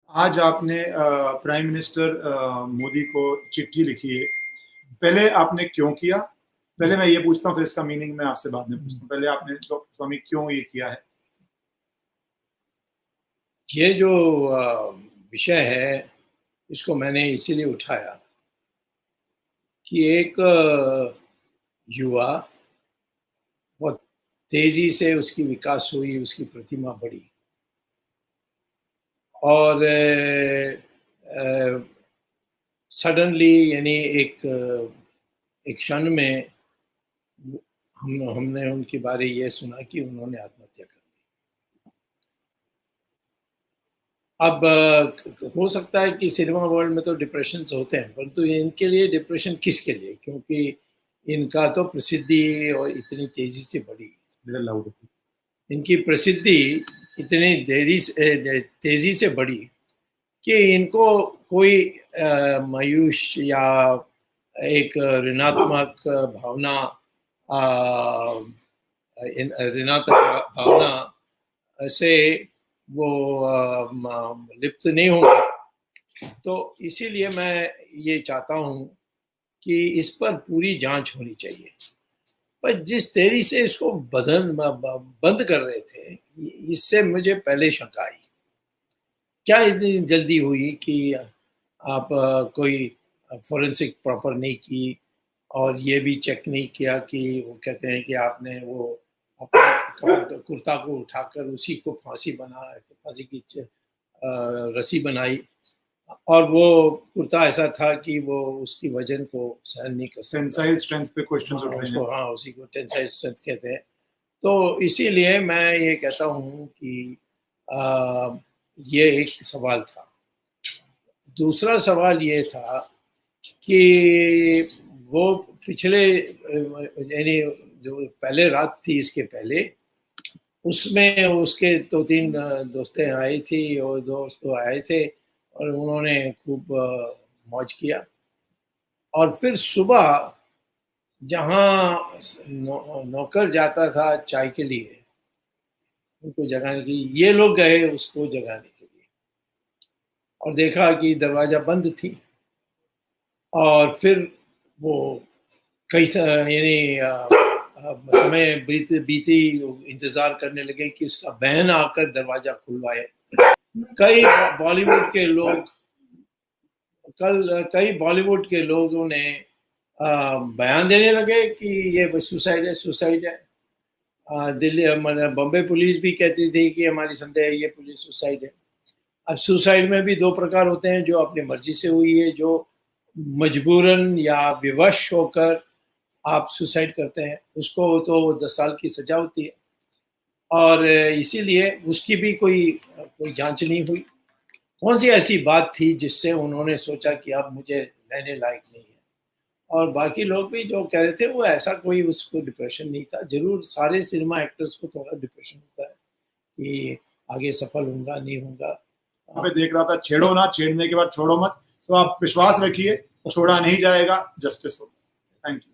आज आपने prime minister Modi को चिट्ठी लिखी है। पहले आपने क्यों किया? पहले मैं ये पूछता हूँ, फिर इसका मीनिंग मैं आपसे बाद में पूछता हूँ। पहले आपने तो स्वामी क्यों ये किया है? ये जो विषय है, इसको मैंने इसीलिए उठाया कि एक युवा बहुत तेजी से उसकी विकास हुई, उसकी प्रतिमा बढ़ी और सडनली यानी एक क्षण में हमने उनके बारे ये सुना कि उन्होंने आत्महत्या कर ली। अब हो सकता है कि सिनेमा वर्ल्ड में तो डिप्रेशन होते हैं, परंतु इनके लिए डिप्रेशन किसके लिए? क्योंकि इनका तो प्रसिद्धि और इतनी तेजी से बढ़ी, इनकी प्रसिद्धि इतनी तेजी से बढ़ी कि इनको कोई मायूस या एक ऋणात्मक भावना से वो लिप्त नहीं होंगे। तो इसीलिए मैं ये चाहता हूँ कि इस पर पूरी जांच होनी चाहिए। पर जिस तेजी से इसको बंद कर रहे थे, इससे मुझे पहले शंका आई, क्या इतनी जल्दी हुई कि आप कोई फोरेंसिक प्रॉपर नहीं की और ये भी चेक नहीं किया कि वो कहते हैं कि आपने वो अपने कुर्ता को उठाकर उसी को फांसी की रस्सी बनाई और वो कुर्ता ऐसा था कि वो उसकी वजन को सहन नहीं कर सकता। टेंसाइल स्ट्रेंथ पे क्वेश्चंस उठ रहे हैं। हाँ, उसी को टेंसाइल स्ट्रेंथ कहते हैं। तो इसीलिए मैं ये कहता हूँ कि ये एक सवाल था। दूसरा सवाल ये था कि वो पिछले यानी जो पहले रात थी, इसके पहले उसमें उसके 2-3 दोस्तें आई थी और दोस्त आए थे और उन्होंने खूब मौज किया। और फिर सुबह जहाँ नौकर जाता था चाय के लिए उनको जगाने के लिए, ये लोग गए उसको जगाने के लिए और देखा कि दरवाजा बंद थी। और फिर वो कई यानी समय बीती इंतजार करने लगे कि उसका बहन आकर दरवाजा खुलवाए। कई बॉलीवुड के लोगों ने बयान देने लगे कि ये सुसाइड है। दिल्ली बॉम्बे पुलिस भी कहती थी कि हमारी संदेह है ये पुलिस सुसाइड है। अब सुसाइड में भी 2 प्रकार होते हैं, जो अपनी मर्जी से हुई है, जो मजबूरन या विवश होकर आप सुसाइड करते हैं, उसको तो 10 साल की सजा होती है और इसीलिए उसकी भी कोई जांच नहीं हुई। कौन सी ऐसी बात थी जिससे उन्होंने सोचा कि अब मुझे रहने लायक नहीं है? और बाकी लोग भी जो कह रहे थे वो ऐसा कोई उसको डिप्रेशन नहीं था। जरूर सारे सिनेमा एक्टर्स को थोड़ा डिप्रेशन होता है कि आगे सफल होऊंगा नहीं होऊंगा। मैं देख रहा था, छेड़ो ना, छेड़ने के बाद छोड़ो मत। तो आप विश्वास रखिए, छोड़ा नहीं जाएगा, जस्टिस होगा। Thank you.